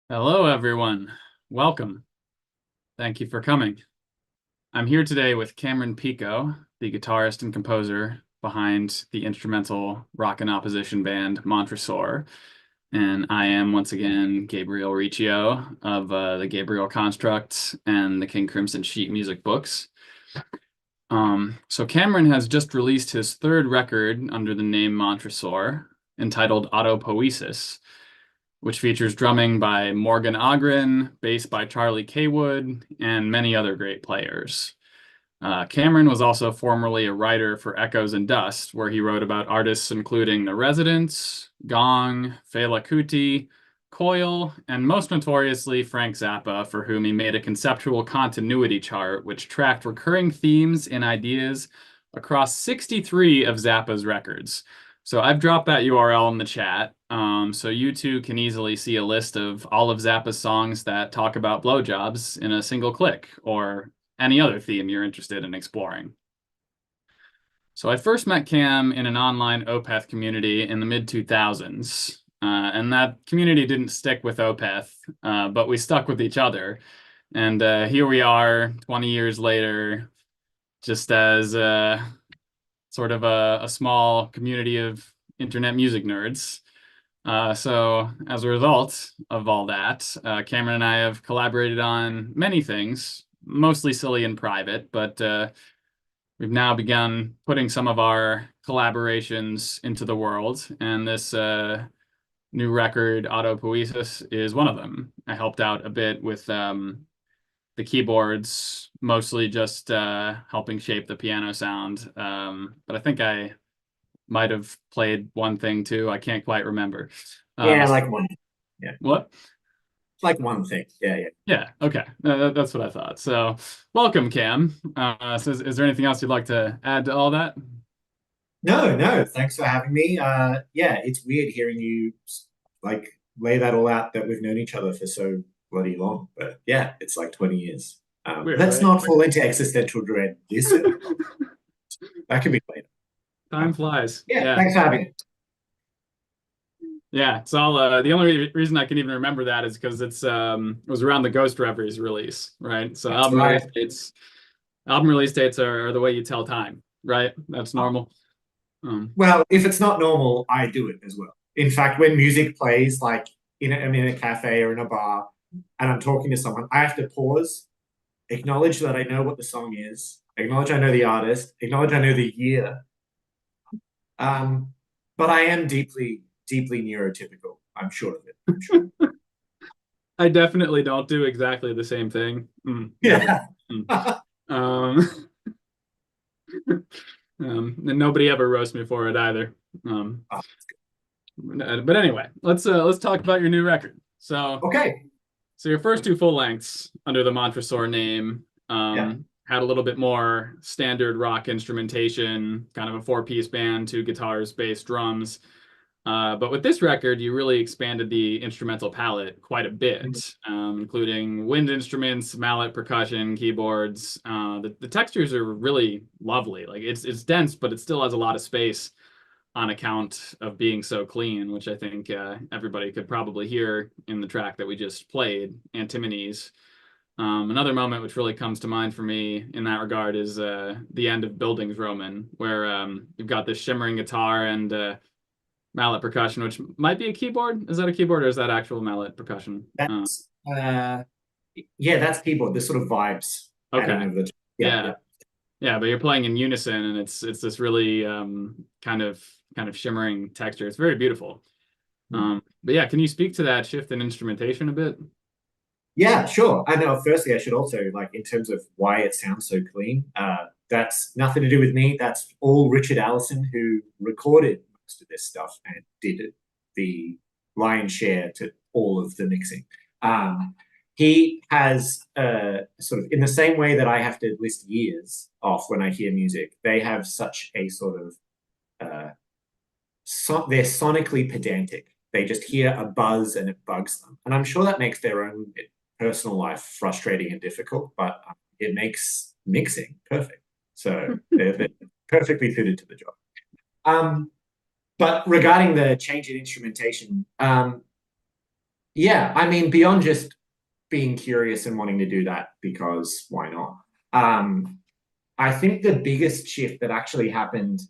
Hello, everyone. Welcome. Thank you for coming. I'm here today with Cameron Piko, the guitarist and composer behind the instrumental rock and opposition band Montresor. And I am once again Gabriel Riccio of the Gabriel Construct and the King Crimson sheet music books. So Cameron has just released his third record under the name Montresor, entitled Autopoiesis, which features drumming by Morgan Ogren, bass by Charlie Kaywood, and many other great players. Cameron was also formerly a writer for Echoes and Dust, where he wrote about artists including The Residents, Gong, Fela Kuti, Coil, and most notoriously Frank Zappa, for whom he made a conceptual continuity chart which tracked recurring themes and ideas across 63 of Zappa's records. So I've dropped that URL in the chat, so you too can easily see a list of all of Zappa's songs that talk about blowjobs in a single click, or any other theme you're interested in exploring. So I first met Cam in an online Opeth community in the mid-2000s, and that community didn't stick with Opeth, but we stuck with each other. And here we are 20 years later, just as sort of a small community of internet music nerds. So as a result of all that, Cameron and I have collaborated on many things, mostly silly and private, but we've now begun putting some of our collaborations into the world, and this new record, Autopoiesis, is one of them. I helped out a bit with the keyboards, mostly just helping shape the piano sound, but I think I might have played one thing too. I can't quite remember. Yeah, like one. Yeah. What? Like one thing. Yeah. Yeah, okay. That's what I thought. So welcome, Cam. So is there anything else you'd like to add to all that? No, thanks for having me. Yeah, it's weird hearing you like lay that all out that we've known each other for so bloody long. But yeah, it's like 20 years. Weird, Let's right? not fall into existential dread this early on. That could be later. Time flies. Yeah, Yeah. thanks for having me. Yeah, it's all the only reason I can even remember that is because it was around the Ghost Reveries release, right? So That's right. album release dates are the way you tell time, right? That's normal. Well, if it's not normal, I do it as well. In fact, when music plays, like I'm in a cafe or in a bar, and I'm talking to someone, I have to pause, acknowledge that I know what the song is, acknowledge I know the artist, acknowledge I know the year. Um, but I am deeply neurotypical. I'm sure of it. I'm sure. I definitely don't do exactly the same thing. Never. Yeah. Mm. Um, and nobody ever roasts me for it either. But anyway, let's talk about your new record. Okay. So your first two full lengths under the Montresor name Yeah. had a little bit more standard rock instrumentation, kind of a four-piece band, two guitars, bass, drums. But with this record, you really expanded the instrumental palette quite a bit, including wind instruments, mallet percussion, keyboards. The textures are really lovely. Like it's dense, but it still has a lot of space on account of being so clean, which I think everybody could probably hear in the track that we just played, Antimones. Another moment which really comes to mind for me in that regard is the end of Buildings Roman, where you've got this shimmering guitar and mallet percussion, which might be a keyboard. Is that a keyboard or is that actual mallet percussion? That's yeah, that's keyboard. The sort of vibes adding Okay. of the yeah, Yeah. yeah. Yeah, but you're playing in unison and it's this really kind of shimmering texture. It's very beautiful. But yeah, can you speak to that shift in instrumentation a bit? Yeah, sure. I know. Firstly, I should also like in terms of why it sounds so clean. That's nothing to do with me. That's all Richard Allison, who recorded most of this stuff and did the lion's share to all of the mixing. He has sort of in the same way that I have to list years off when I hear music. They have such a sort of they're sonically pedantic. They just hear a buzz and it bugs them. And I'm sure that makes their own personal life frustrating and difficult, but it makes mixing perfect. So they're perfectly suited to the job. But regarding the change in instrumentation, yeah, I mean, beyond just being curious and wanting to do that because why not? I think the biggest shift that actually happens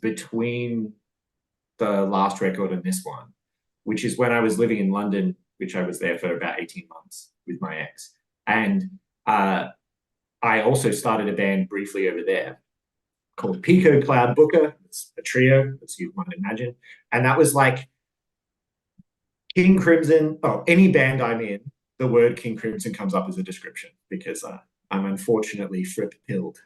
between the last record and this one, which is when I was living in London, which I was there for about 18 months with my ex. And I also started a band briefly over there called Piko Cloud Booker. It's a trio, as you might imagine. And that was like King Crimson. Oh, any band I'm in, the word King Crimson comes up as a description because I'm unfortunately fripp pilled.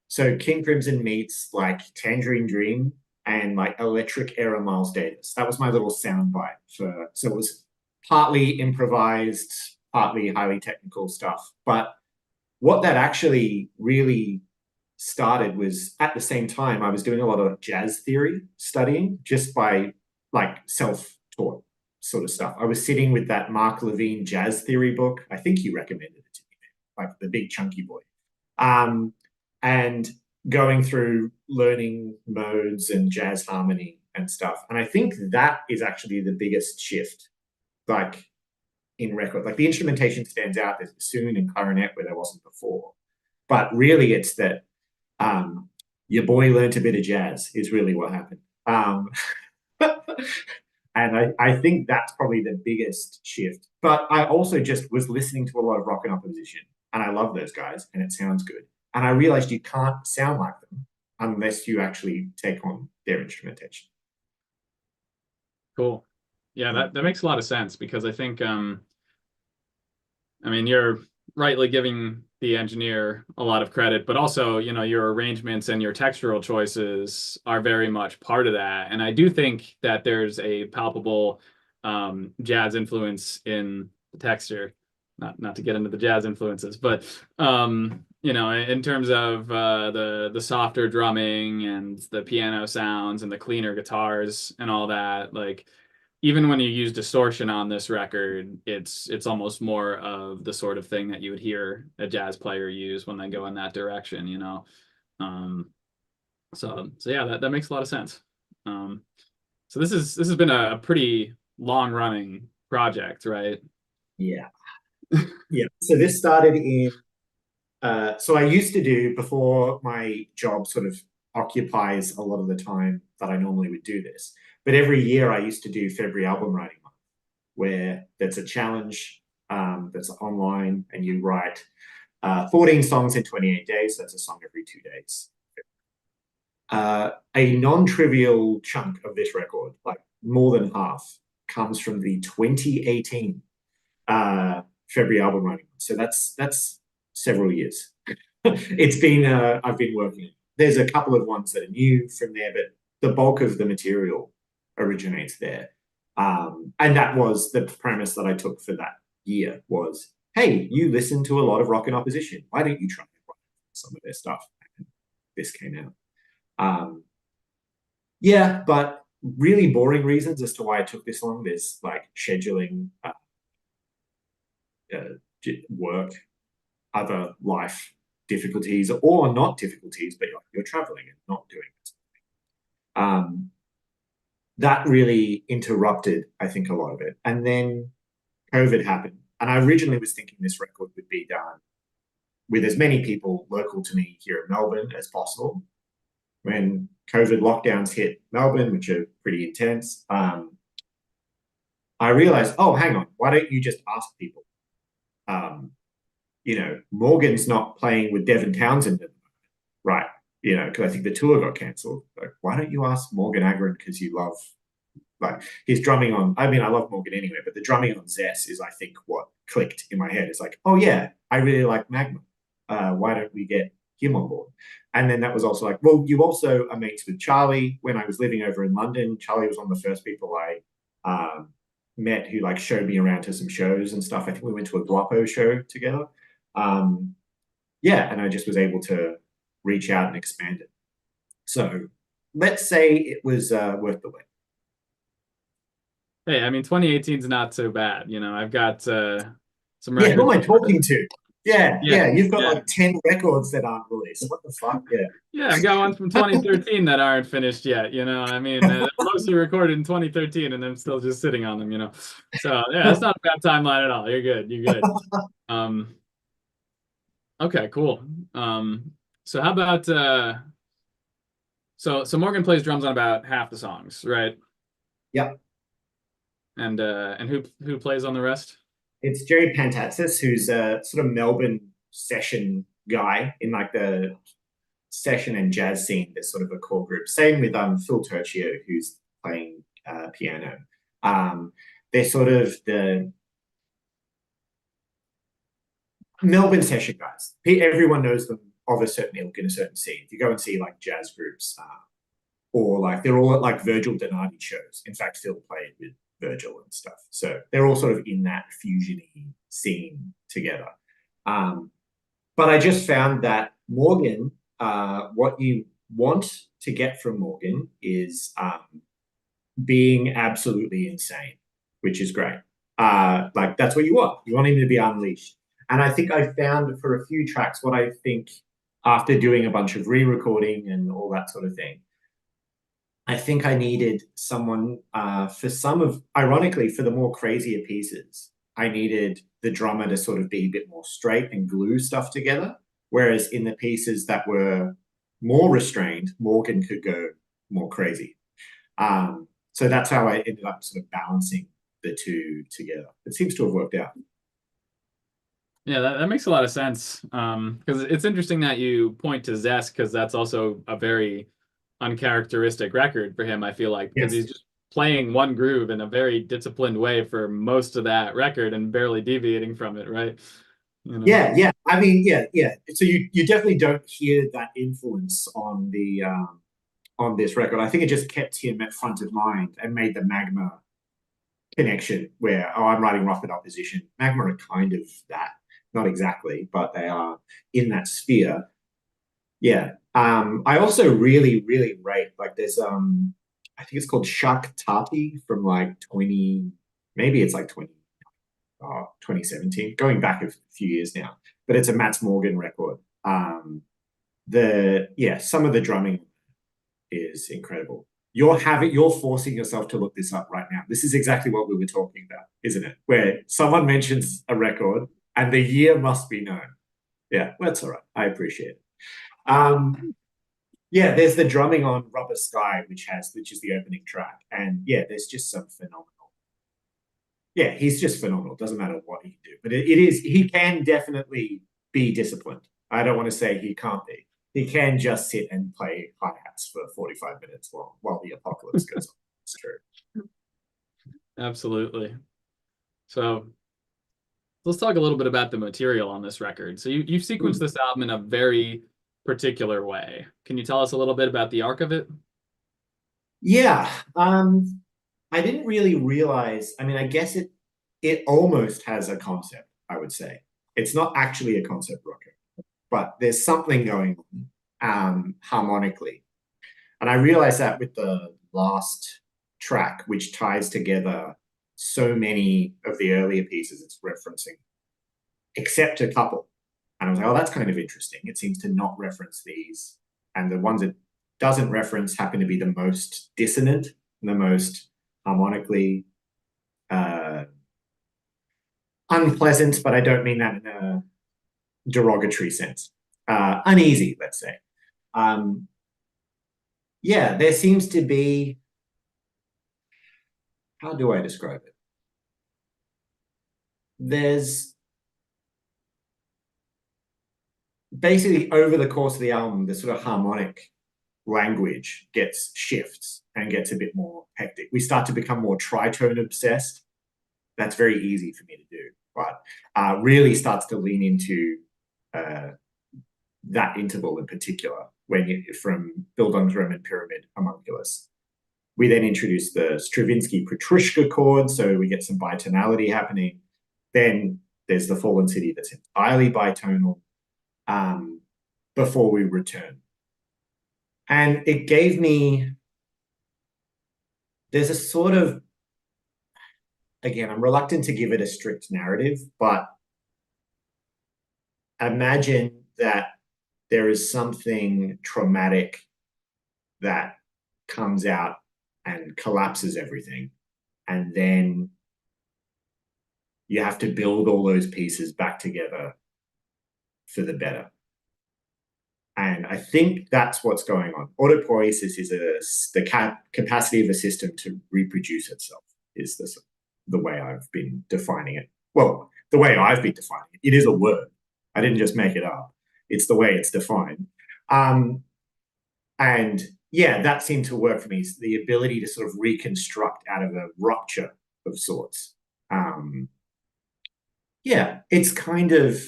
So King Crimson meets like Tangerine Dream and like Electric Era Miles Davis. That was my little soundbite for. So it was partly improvised, partly highly technical stuff. But what that actually really started was at the same time I was doing a lot of jazz theory studying just by like self-taught sort of stuff. I was sitting with that Mark Levine jazz theory book. I think he recommended it to me, like the big chunky boy. And going through learning modes and jazz harmony and stuff. And I think that is actually the biggest shift, like in record. Like the instrumentation stands out. There's bassoon and clarinet where there wasn't before. But really, it's that your boy learned a bit of jazz is really what happened. And I think that's probably the biggest shift. But I also just was listening to a lot of rock and opposition, and I love those guys, and it sounds good. And I realized you can't sound like them unless you actually take on their instrumentation. Cool. Yeah, that makes a lot of sense because I think I mean you're rightly giving the engineer a lot of credit, but also, you know, your arrangements and your textural choices are very much part of that. And I do think that there's a palpable jazz influence in the texture. Not to get into the jazz influences, but in terms of the softer drumming and the piano sounds and the cleaner guitars and all that, like even when you use distortion on this record, it's almost more of the sort of thing that you would hear a jazz player use when they go in that direction. Um, so yeah, that makes a lot of sense. Um, so this has been a pretty long running project, right? Yeah. Yeah. So this started in so I used to do, before my job sort of occupies a lot of the time that I normally would do this. But every year I used to do February album writing month, where that's a challenge that's online, and you write 14 songs in 28 days. That's a song every 2 days. A non-trivial chunk of this record, like more than half, comes from the 2018 February album writing. So that's several years. It's been I've been working. There's a couple of ones that are new from there, but the bulk of the material originates there. And that was the premise that I took for that year was, hey, you listen to a lot of Rock and Opposition. Why don't you try some of their stuff? And this came out. Yeah, but really boring reasons as to why it took this long. There's like scheduling, work, other life difficulties, or not difficulties, but you're traveling and not doing it. That really interrupted, I think, a lot of it. And then COVID happened. And I originally was thinking this record would be done with as many people local to me here in Melbourne as possible. When COVID lockdowns hit Melbourne, which are pretty intense, I realized, oh, hang on, why don't you just ask people? Morgan's not playing with Devin Townsend at the moment, right? Because I think the tour got cancelled. Like, why don't you ask Morgan Agron, because you love, like, his drumming on, I mean, I love Morgan anyway, but the drumming on Zess is, I think, what clicked in my head. It's like, oh yeah, I really like Magma. Why don't we get him on board? And then that was also like, well, you also are mates with Charlie. When I was living over in London, Charlie was one of the first people I met who like showed me around to some shows and stuff. I think we went to a Guapo show together. Yeah, and I just was able to reach out and expand it. So let's say it was worth the wait. Hey, I mean, 2018 is not so bad. I've got some Yeah, who records. am I talking to? Yeah, Yeah, yeah, you've got yeah, like 10 records that aren't released. What the fuck? Yeah. yeah. I've got ones from 2013 that aren't finished yet. I mean, they're mostly recorded in 2013, and I'm still just sitting on them. So yeah, that's not a bad timeline at all. You're good. You're good. Um, okay, cool. So how about so Morgan plays drums on about half the songs, right? Yep. And who plays on the rest? It's Jerry Pantatsis, who's a sort of Melbourne session guy in like the session and jazz scene. There's sort of a core group. Same with Phil Turchio, who's playing piano. They're sort of the Melbourne session guys. Everyone knows them of a certain ilk in a certain scene. If you go and see like jazz groups, or like they're all at like Virgil Donati shows. In fact, Phil played with Virgil and stuff. So they're all sort of in that fusiony scene together. But I just found that Morgan, what you want to get from Morgan is being absolutely insane, which is great. Like that's what you want. You want him to be unleashed. And I think I found for a few tracks what I think after doing a bunch of re-recording and all that sort of thing, I think I needed someone for some of, ironically, for the more crazier pieces, I needed the drummer to sort of be a bit more straight and glue stuff together. Whereas in the pieces that were more restrained, Morgan could go more crazy. So that's how I ended up sort of balancing the two together. It seems to have worked out. Yeah, that makes a lot of sense. Because it's interesting that you point to Zest, because that's also a very uncharacteristic record for him, I feel like, because Yes. he's just playing one groove in a very disciplined way for most of that record and barely deviating from it, right? Yeah, yeah. I mean, yeah, yeah. So you definitely don't hear that influence on this record. I think it just kept him at front of mind and made the Magma connection where, oh, I'm writing Rock and Opposition. Magma are kind of that. not exactly, but they are in that sphere. Yeah. I also really, really rate like there's I think it's called Shak Tati from like 20, maybe it's like 2017, going back a few years now, but it's a Mats Morgan record. Some of the drumming is incredible. You're forcing yourself to look this up right now. This is exactly what we were talking about, isn't it? Where someone mentions a record and the year must be known. Yeah, well, that's all right. I appreciate it. Yeah, there's the drumming on Rubber Sky, which is the opening track. And yeah, there's just some phenomenal. Yeah, he's just phenomenal. Doesn't matter what he can do. But he can definitely be disciplined. I don't want to say he can't be. He can just sit and play hi-hats for 45 minutes while the apocalypse goes on. It's true. Absolutely. So let's talk a little bit about the material on this record. So you've sequenced this album in a very particular way. Can you tell us a little bit about the arc of it? Yeah. I didn't really realize. I mean, I guess it almost has a concept, I would say. It's not actually a concept record, but there's something going on harmonically. And I realized that with the last track, which ties together so many of the earlier pieces it's referencing, except a couple. And I was like, oh, that's kind of interesting. It seems to not reference these. And the ones it doesn't reference happen to be the most dissonant and the most harmonically unpleasant, but I don't mean that in a derogatory sense. Uneasy, let's say. Yeah, there seems to be, how do I describe it? There's basically over the course of the album, the sort of harmonic language shifts and gets a bit more hectic. We start to become more tritone obsessed. That's very easy for me to do, but really starts to lean into that interval in particular, from Bildungsraum and Pyramid Homunculus. We then introduce the Stravinsky Petrushka chord, so we get some bitonality happening. Then there's the Fallen City that's entirely bitonal before we return. And it gave me, there's a sort of, again, I'm reluctant to give it a strict narrative, but imagine that there is something traumatic that comes out and collapses everything. And then you have to build all those pieces back together for the better. And I think that's what's going on. Autopoiesis is the capacity of a system to reproduce itself, is the way I've been defining it. Well, the way I've been defining it. It is a word. I didn't just make it up. It's the way it's defined. And yeah, that seemed to work for me. It's the ability to sort of reconstruct out of a rupture of sorts. Yeah, it's kind of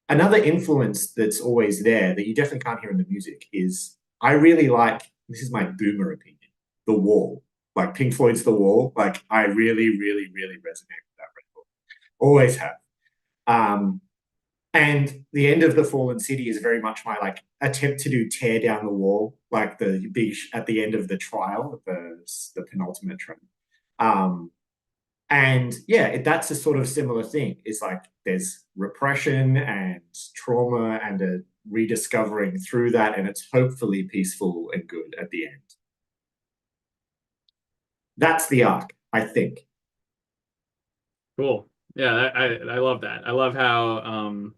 another influence that's always there that you definitely can't hear in the music is I really like, this is my boomer opinion, The Wall. Like Pink Floyd's The Wall. Like I really, really, really resonate with that record. Always have. And the end of The Fallen City is very much my like attempt to tear down the wall, like the big at the end of the trial, the penultimate trial. And yeah, that's a sort of similar thing. It's like there's repression and trauma and a rediscovering through that, and it's hopefully peaceful and good at the end. That's the arc, I think. Cool. Yeah, I love that. I love how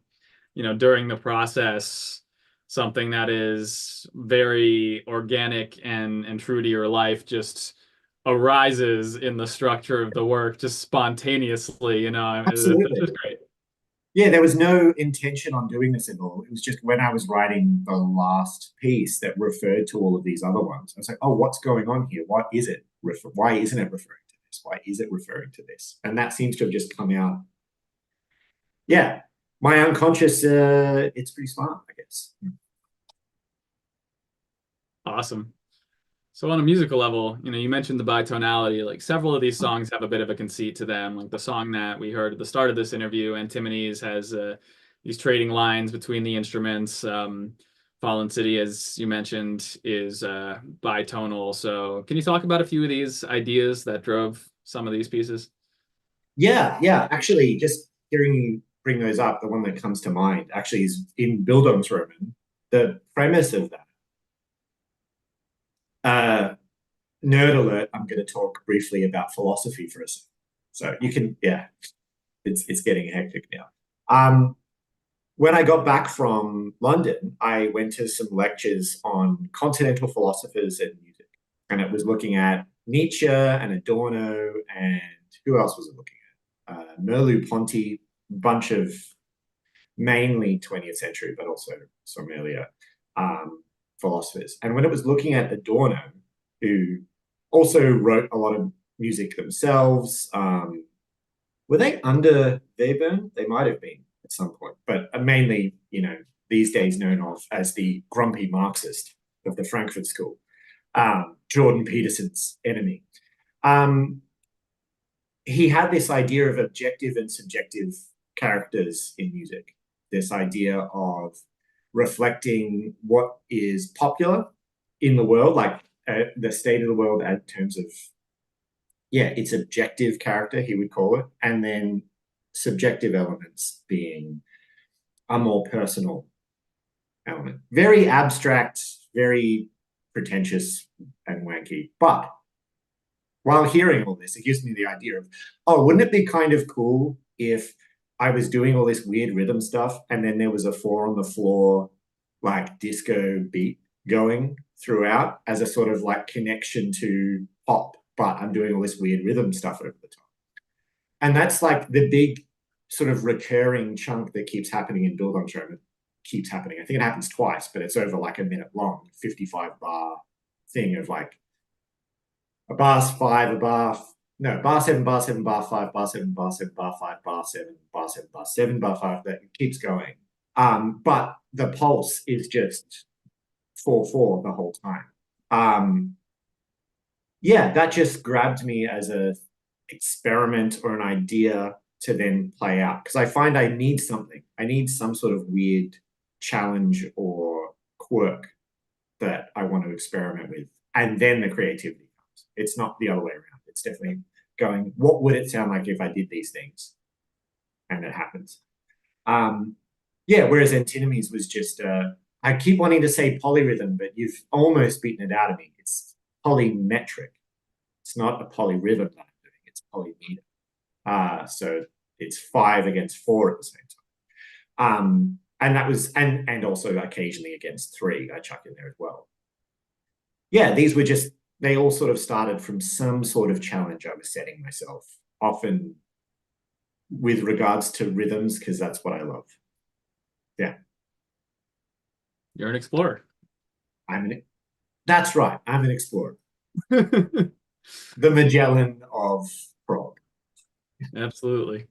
during the process, something that is very organic and true to your life just arises in the structure of the work just spontaneously, Absolutely. it's great. Yeah, there was no intention on doing this at all. It was just when I was writing the last piece that referred to all of these other ones. I was like, oh, what's going on here? What is it? Why isn't it referring to this? Why is it referring to this? And that seems to have just come out. Yeah, my unconscious, it's pretty smart, I guess. Awesome. So on a musical level, you mentioned the bitonality. Like several of these songs have a bit of a conceit to them. Like the song that we heard at the start of this interview, Antipodes, has these trading lines between the instruments. Fallen City, as you mentioned, is bitonal. So can you talk about a few of these ideas that drove some of these pieces? Yeah. Actually, just hearing you bring those up, the one that comes to mind actually is in Bildungsroman. The premise of that, uh, nerd alert, I'm going to talk briefly about philosophy for a second. So you can, yeah, it's getting hectic now. When I got back from London, I went to some lectures on continental philosophers and music, and it was looking at Nietzsche and Adorno, and who else was it looking at? Merleau-Ponty, bunch of mainly 20th century, but also some earlier philosophers. And when it was looking at Adorno, who also wrote a lot of music themselves, were they under Webern? They might have been at some point, but mainly, these days known of as the grumpy Marxist of the Frankfurt School, Jordan Peterson's enemy. He had this idea of objective and subjective characters in music, this idea of reflecting what is popular in the world, like the state of the world in terms of, yeah, its objective character, he would call it, and then subjective elements being a more personal element. Very abstract, very pretentious and wanky. But while hearing all this, it gives me the idea of, oh, wouldn't it be kind of cool if I was doing all this weird rhythm stuff and then there was a four on the floor, like disco beat going throughout as a sort of like connection to pop, but I'm doing all this weird rhythm stuff over the top. And that's like the big sort of recurring chunk that keeps happening in Bildungsroman. Keeps happening. I think it happens twice, but it's over like a minute long, 55 bar thing of like a bar five, a bar no, bar seven, bar seven, bar five, bar seven, bar seven, bar five, bar seven, bar seven, bar seven, bar five, that keeps going. But the pulse is just 4/4 the whole time. Yeah, that just grabbed me as a experiment or an idea to then play out because I find I need something. I need some sort of weird challenge or quirk that I want to experiment with, and then the creativity comes. It's not the other way around. It's definitely going, what would it sound like if I did these things? And it happens. Yeah, whereas Antinomies was just, I keep wanting to say polyrhythm, but you've almost beaten it out of me. It's polymetric. It's not a polyrhythm that I'm doing, it's polymeter. So it's 5 against 4 at the same time. And that was, and also occasionally against 3, I chuck in there as well. Yeah, these were just, they all sort of started from some sort of challenge I was setting myself, often with regards to rhythms, because that's what I love. Yeah. You're an explorer. That's right. I'm an explorer. The Magellan of prog. Absolutely.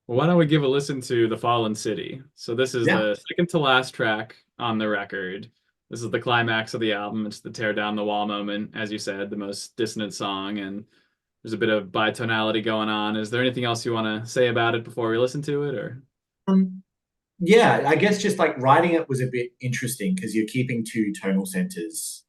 Well, why don't we give a listen to The Fallen City? So this is Yeah. the second to last track on the record. This is the climax of the album. It's the tear down the wall moment, as you said, the most dissonant song, and there's a bit of bitonality going on. Is there anything else you want to say about it before we listen to it, or? Yeah, I guess just like writing it was a bit interesting because you're keeping two tonal centers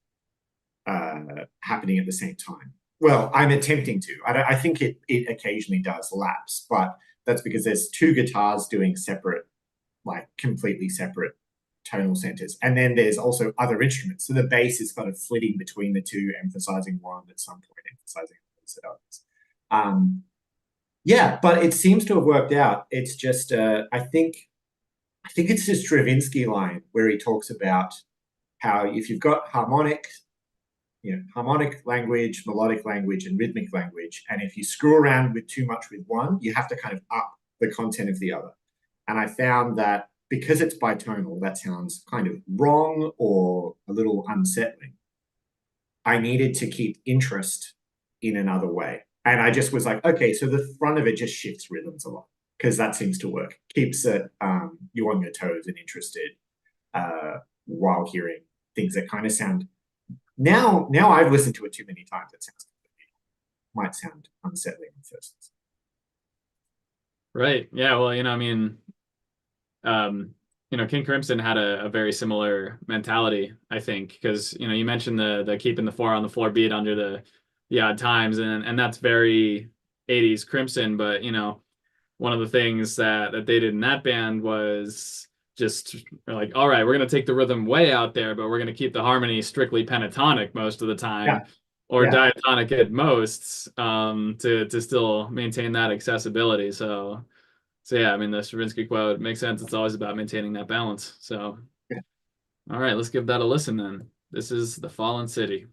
happening at the same time. Well, I'm attempting to. I think it occasionally does lapse, but that's because there's two guitars doing separate, like completely separate tonal centers. And then there's also other instruments. So the bass is kind of flitting between the two, emphasizing one at some point, emphasizing others. Yeah, but it seems to have worked out. It's just I think it's this Stravinsky line where he talks about how if you've got harmonic language, melodic language, and rhythmic language, and if you screw around with too much with one, you have to kind of up the content of the other. And I found that because it's bitonal, that sounds kind of wrong or a little unsettling. I needed to keep interest in another way. And I just was like, okay, so the front of it just shifts rhythms a lot because that seems to work. Keeps it you on your toes and interested while hearing things that kind of sound now I've listened to it too many times. It might sound unsettling at first. Right. Yeah. Well, I mean, King Crimson had a very similar mentality, I think, because you mentioned the keeping the four on the floor beat under the odd times, and that's very 80s Crimson. But one of the things that they did in that band was just like, all right, we're gonna take the rhythm way out there, but we're gonna keep the harmony strictly pentatonic most of the time, Yeah. or Yeah. diatonic at most, to still maintain that accessibility. So yeah, I mean the Stravinsky quote makes sense. It's always about maintaining that balance. So, Yeah. all right, let's give that a listen then. This is The Fallen City.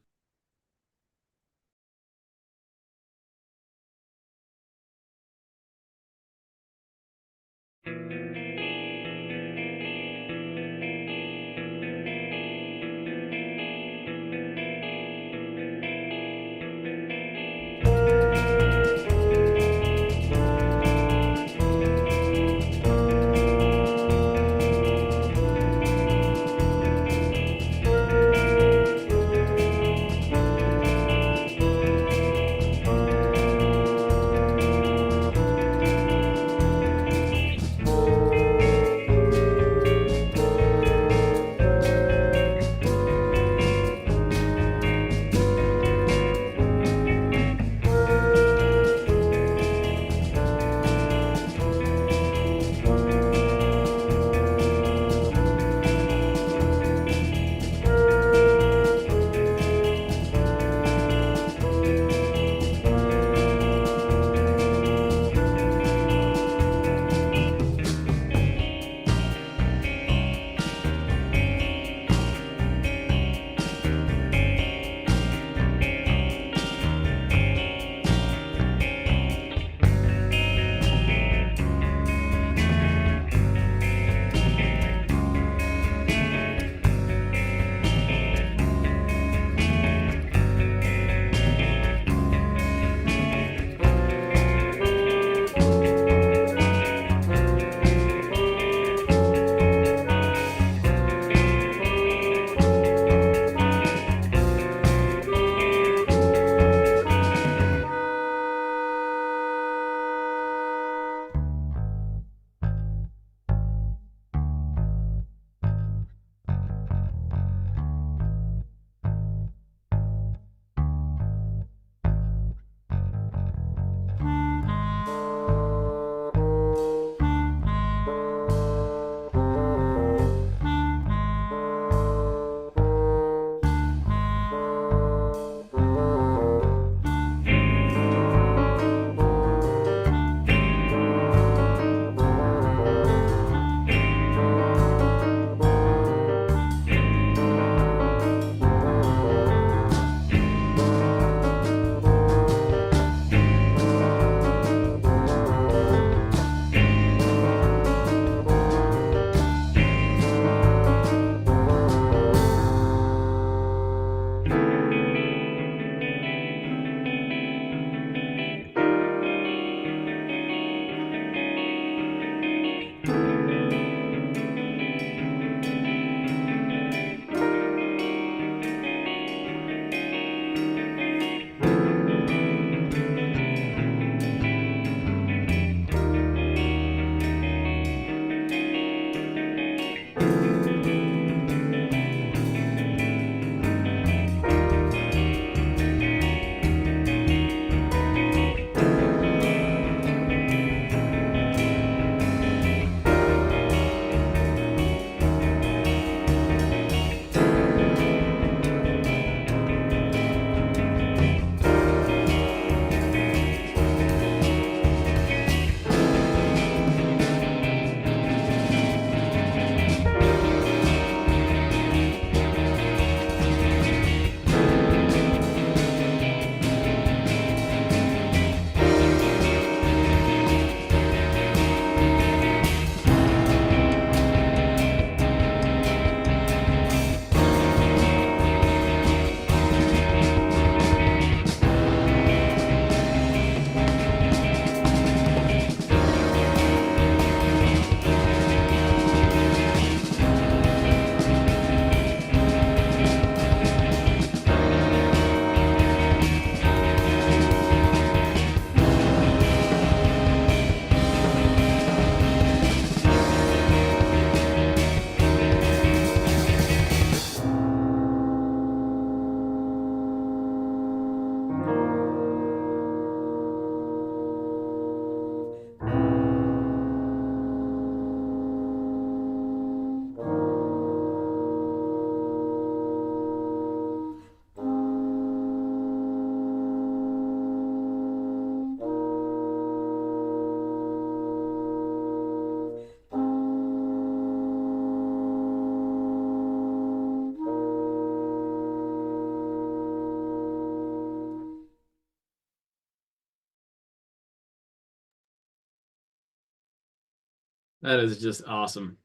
That is just awesome.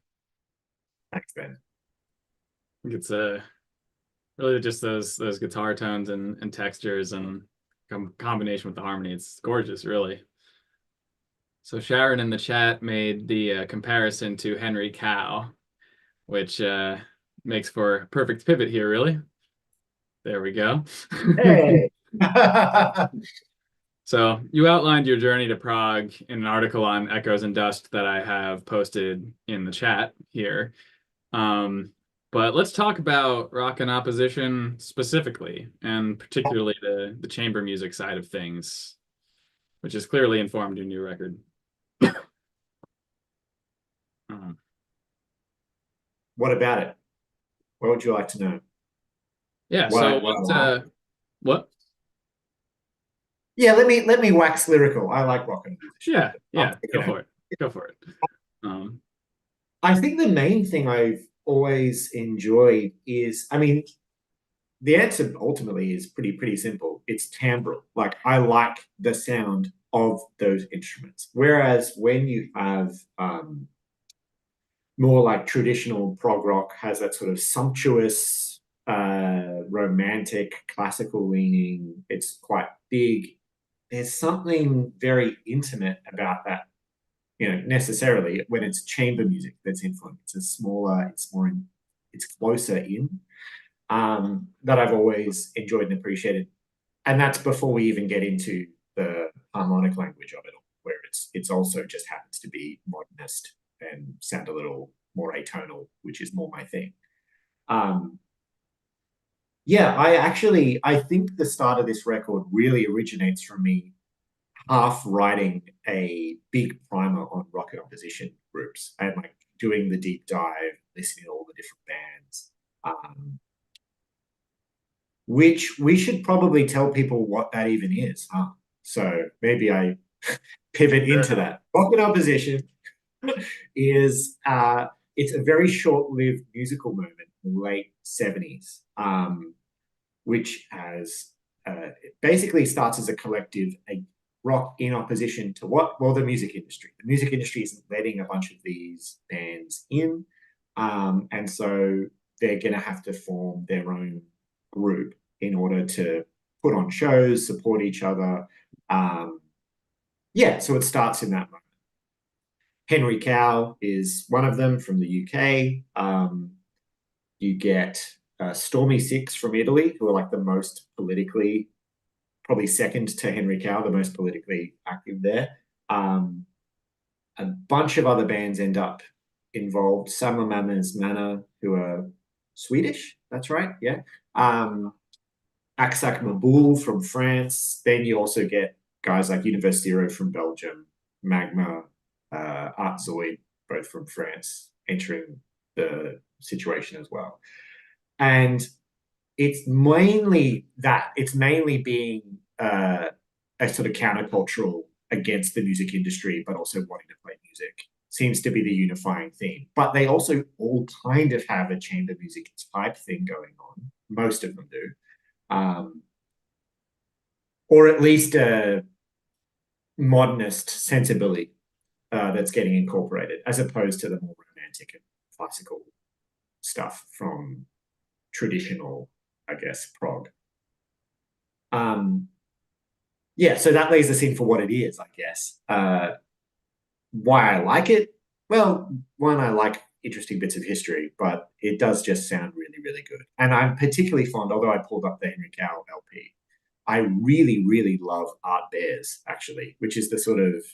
Thanks, Ben. I think it's really just those guitar tones and textures and combination with the harmony. It's gorgeous, really. So Sharon in the chat made the comparison to Henry Cow, which makes for a perfect pivot here, really. There we go. Hey. So you outlined your journey to Prague in an article on Echoes and Dust that I have posted in the chat here. But let's talk about rock and opposition specifically, and particularly the chamber music side of things, which has clearly informed your new record. What about it? What would you like to know? Yeah, Why, so why what? Yeah, let me wax lyrical. I like rock and Yeah, roll. go for it. Go for it. I think the main thing I've always enjoyed is, I mean, the answer ultimately is pretty simple. It's timbral. Like I like the sound of those instruments. Whereas when you have more like traditional prog rock has that sort of sumptuous, romantic, classical leaning. It's quite big. There's something very intimate about that, necessarily when it's chamber music that's influenced. It's smaller, it's more it's closer in, that I've always enjoyed and appreciated. And that's before we even get into the harmonic language of it all, where it's also just happens to be modernist and sound a little more atonal, which is more my thing. Yeah, I think the start of this record really originates from me half writing a big primer on rock and opposition groups and like doing the deep dive, listening to all the different bands. Which we should probably tell people what that even is, huh? So maybe I pivot into that. Rock and opposition is it's a very short-lived musical movement in the late 70s, which has it basically starts as a collective, a rock in opposition to what? Well, the music industry. The music industry isn't letting a bunch of these bands in, and so they're going to have to form their own group in order to put on shows, support each other. Yeah, so it starts in that moment. Henry Cow is one of them from the UK. You get Stormy Six from Italy, who are like the most politically, probably second to Henry Cow, the most politically active there. A bunch of other bands end up involved. Samma Mammers Manor, who are Swedish, that's right, yeah. Aksak Maboul from France. Then you also get guys like Univers Zero from Belgium, Magma, Art Zoid, both from France, entering the situation as well. And it's mainly that. It's mainly being a sort of countercultural against the music industry, but also wanting to play music seems to be the unifying theme. But they also all kind of have a chamber music type thing going on. Most of them do. Or at least a modernist sensibility that's getting incorporated, as opposed to the more romantic and classical stuff from traditional, I guess, prog. Yeah, so that leaves us in for what it is, I guess. Why I like it? Well, one, I like interesting bits of history, but it does just sound really good. And I'm particularly fond, although I pulled up the Henry Cow LP, I really love Art Bears, actually, which is the sort of,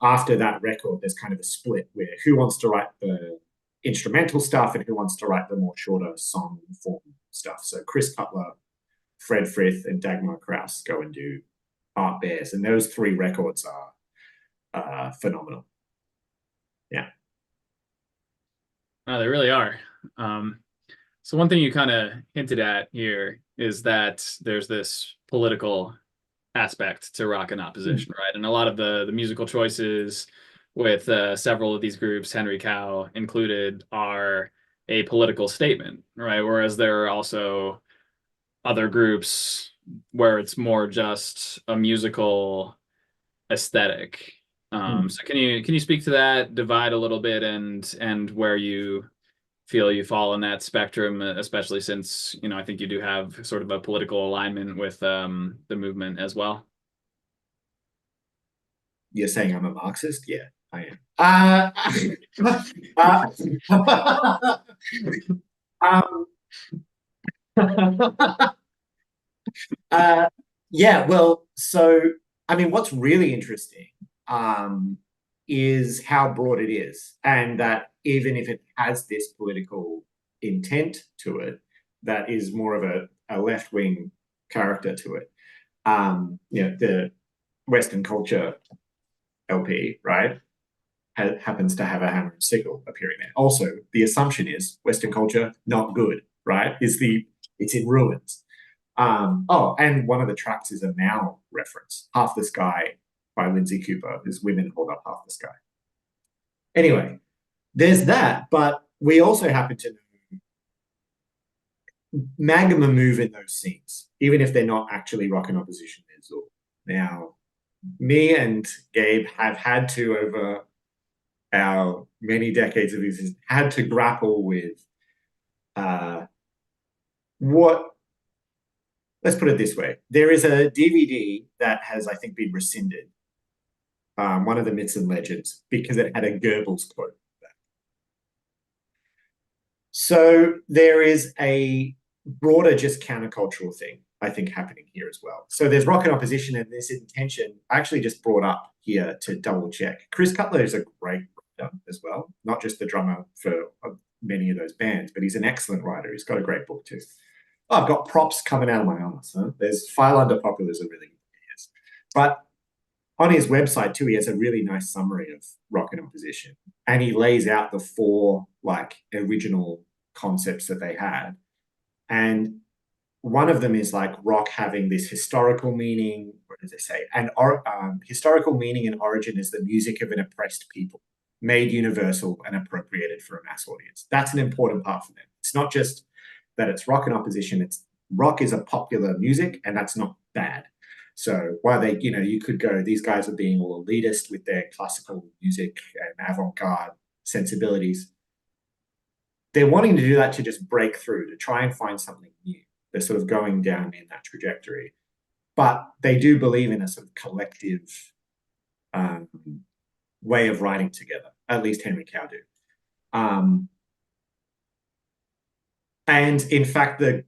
after that record, there's kind of a split where who wants to write the instrumental stuff and who wants to write the more shorter song form stuff. So Chris Cutler, Fred Frith, and Dagmar Krause go and do Art Bears. And those three records are phenomenal. Yeah. No, they really are. So one thing you kind of hinted at here is that there's this political aspect to rock and opposition, right? And a lot of the musical choices with several of these groups, Henry Cow included, are a political statement, right? Whereas there are also other groups where it's more just a musical aesthetic. Hmm. So can you speak to that divide a little bit and where you feel you fall in that spectrum, especially since, I think you do have sort of a political alignment with the movement as well. You're saying I'm a Marxist? Yeah, I am. Um, uh, yeah, well, so I mean, what's really interesting um, is how broad it is, and that even if it has this political intent to it, that is more of a left wing character to it. The Western culture LP, right, happens to have a hammer and sickle appearing there. Also, the assumption is Western culture not good, right? It's in ruins. Oh, and one of the tracks is a Mao reference, Half the Sky by Lindsay Cooper, whose Women Hold Up Half the Sky. Anyway, there's that, but we also happen to magma move in those scenes, even if they're not actually rock and opposition. Now, me and Gabe have had to, over our many decades of existence, had to grapple with uh, what let's put it this way. There is a DVD that has, I think, been rescinded, one of the myths and legends, because it had a Goebbels quote. So there is a broader, just countercultural thing, I think, happening here as well. So there's rock and opposition, and this intention I actually just brought up here to double check. Chris Cutler is a great writer as well, not just the drummer for many of those bands, but he's an excellent writer. He's got a great book too. Oh, I've got props coming out of my arms. Huh? There's File Under Popular is a really good piece. But on his website too, he has a really nice summary of rock and opposition, and he lays out the four like original concepts that they had. And one of them is like rock having this historical meaning. What does it say? And historical meaning and origin is the music of an oppressed people, made universal and appropriated for a mass audience. That's an important part for them. It's not just that it's rock and opposition. It's rock is a popular music, and that's not bad. So while you could go, these guys are being all elitist with their classical music and avant-garde sensibilities. They're wanting to do that to just break through, to try and find something new. They're sort of going down in that trajectory. But they do believe in a sort of collective um, way of writing together. At least Henry Cow do. Um, and in fact, the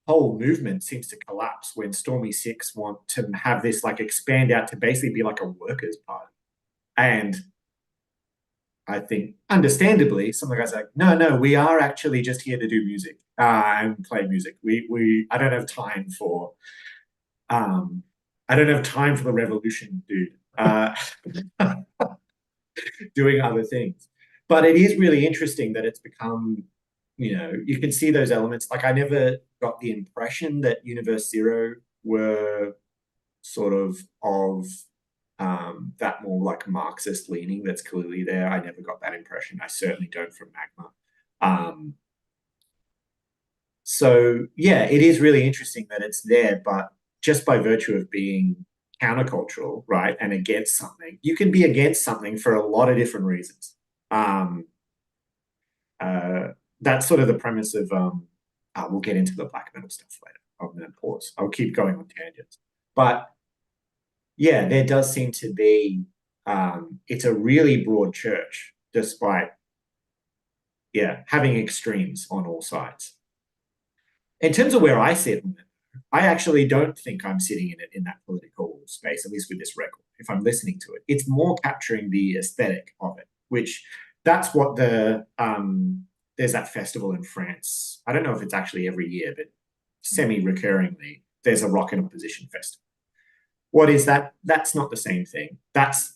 whole movement seems to collapse when Stormy Six want to have this like expand out to basically be like a workers' party. And I think, understandably, some of the guys are like, no, no, we are actually just here to do music and play music. I don't have time for, um, I don't have time for the revolution, dude. Doing other things. But it is really interesting that it's become, you can see those elements. Like I never got the impression that Universe Zero were sort of that more like Marxist leaning that's clearly there. I never got that impression. I certainly don't from Magma. Um, so yeah, it is really interesting that it's there, but just by virtue of being countercultural, right, and against something, you can be against something for a lot of different reasons. Um, uh, that's sort of the premise of. We'll get into the black metal stuff later. I'm going to pause. I'll keep going on tangents, but yeah, there does seem to be. It's a really broad church, despite having extremes on all sides. In terms of where I sit on it, I actually don't think I'm sitting in it in that political space, at least with this record. If I'm listening to it, it's more capturing the aesthetic of it, which that's what there's that festival in France. I don't know if it's actually every year, but semi-recurringly, there's a rock and opposition festival. What is that? That's not the same thing. That's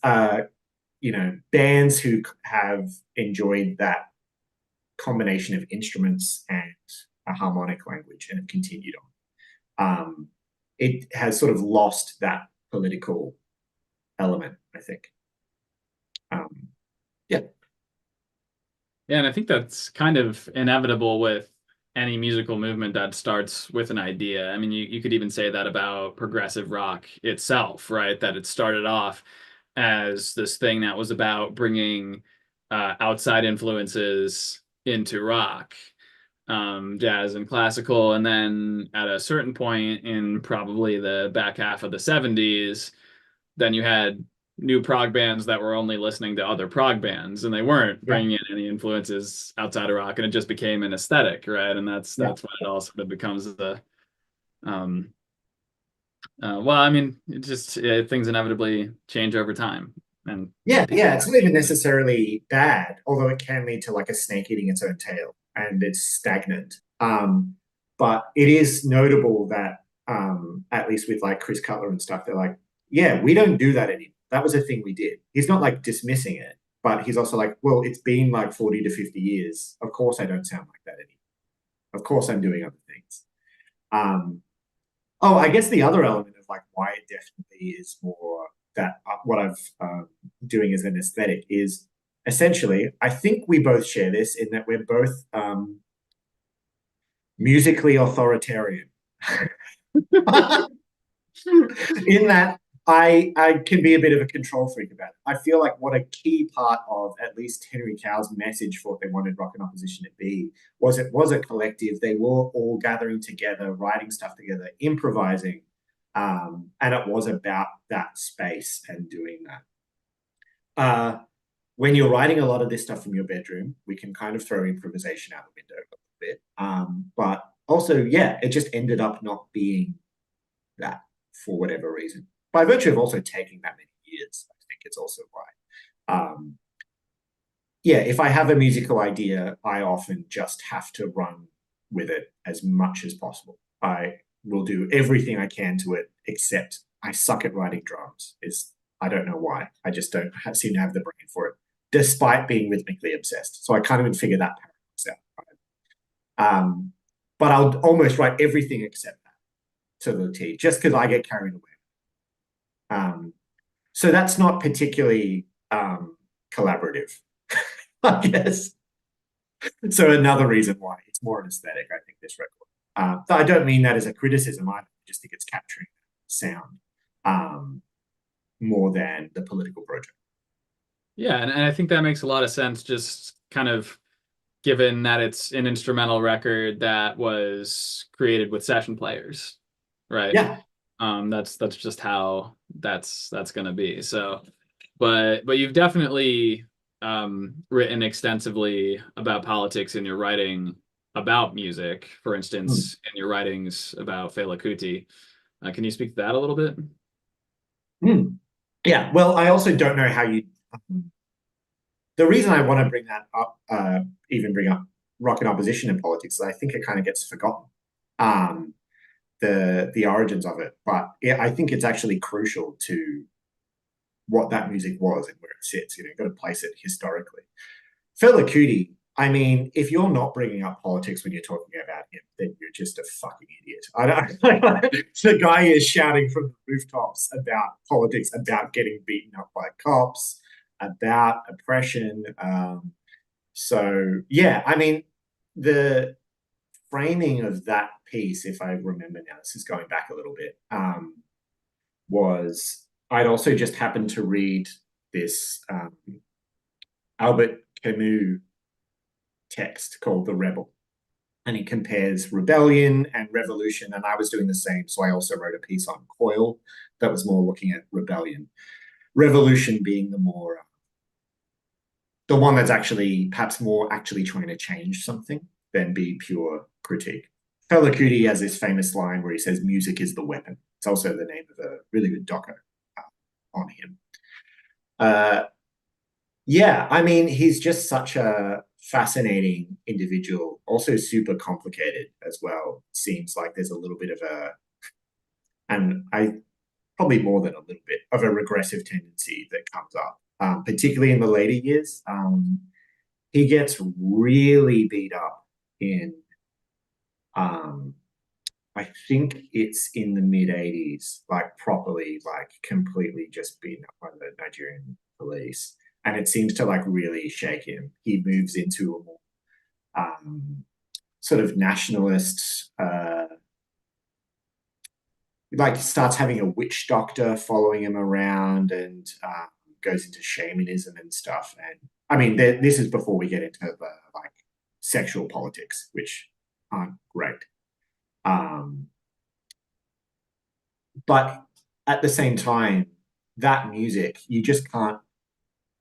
bands who have enjoyed that combination of instruments and a harmonic language and have continued on. It has sort of lost that political element, I think. Um, yeah. Yeah, and I think that's kind of inevitable with any musical movement that starts with an idea. I mean, you could even say that about progressive rock itself, right? That it started off as this thing that was about bringing outside influences into rock, jazz and classical. And then at a certain point in probably the back half of the 70s, then you had new prog bands that were only listening to other prog bands, and they weren't Yeah, bringing in any influences outside of rock, and it just became an aesthetic, right? And that's yeah, that's when it all sort of becomes the um well, I mean, it just things inevitably change over time, and people yeah. It's not even necessarily bad, although it can lead to like a snake eating its own tail, and it's stagnant. But it is notable that at least with like Chris Cutler and stuff, they're like, yeah, we don't do that anymore. That was a thing we did. He's not like dismissing it, but he's also like, well, it's been like 40 to 50 years. Of course, I don't sound like that anymore. Of course, I'm doing other things. Um, Oh, I guess the other element of like why it definitely is more that what I've doing as an aesthetic is essentially, I think we both share this in that we're both musically authoritarian. In that I can be a bit of a control freak about it. I feel like what a key part of at least Henry Cow's message for what they wanted Rock and Opposition to be was it was a collective. They were all gathering together, writing stuff together, improvising, and it was about that space and doing that. When you're writing a lot of this stuff from your bedroom, we can kind of throw improvisation out the window a little bit. But also, yeah, it just ended up not being that for whatever reason. By virtue of also taking that many years, I think it's also why. Yeah, if I have a musical idea, I often just have to run with it as much as possible. I will do everything I can to it, except I suck at writing drums. Is I don't know why. I just don't seem to have the brain for it, despite being rhythmically obsessed. So I can't even figure that paradox out. But I'll almost write everything except that to the T, just because I get carried away. So that's not particularly collaborative, I guess. So another reason why it's more an aesthetic, I think, this record. I don't mean that as a criticism. I just think it's capturing sound more than the political project. Yeah, and I think that makes a lot of sense, just kind of given that it's an instrumental record that was created with session players, right? Yeah, That's just how that's gonna be. So, but you've definitely written extensively about politics in your writing about music. For mm. instance, in your writings about Fela Kuti. Can you speak to that a little bit? Mm. Yeah. Well, I also don't know how you. The reason I want to bring that up, even bring up rock and opposition in politics, is I think it kind of gets forgotten. Um, the origins of it, but yeah, I think it's actually crucial to what that music was and where it sits. You know, you've got to place it historically. Fela Kuti, I mean, if you're not bringing up politics when you're talking about him, then you're just a fucking idiot. I don't. The guy is shouting from the rooftops about politics, about getting beaten up by cops, about oppression. So yeah, I mean, the framing of that piece, if I remember now, this is going back a little bit, was I'd also just happened to read this Albert Camus text called The Rebel. And he compares rebellion and revolution. And I was doing the same. So I also wrote a piece on Coil that was more looking at rebellion. Revolution being the one that's actually perhaps more actually trying to change something than be pure critique. Fela Kuti has this famous line where he says, music is the weapon. It's also the name of a really good doco on him. Yeah, I mean, he's just such a fascinating individual, also super complicated as well. Seems like there's a little bit of and I probably more than a little bit of a regressive tendency that comes up, particularly in the later years. He gets really beat up in, um, I think it's in the mid 80s, like properly, like completely just beaten up by the Nigerian police. And it seems to like really shake him. He moves into a more sort of nationalist, like starts having a witch doctor following him around, and goes into shamanism and stuff. And I mean, this is before we get into the like sexual politics, which aren't great. But at the same time, that music, you just can't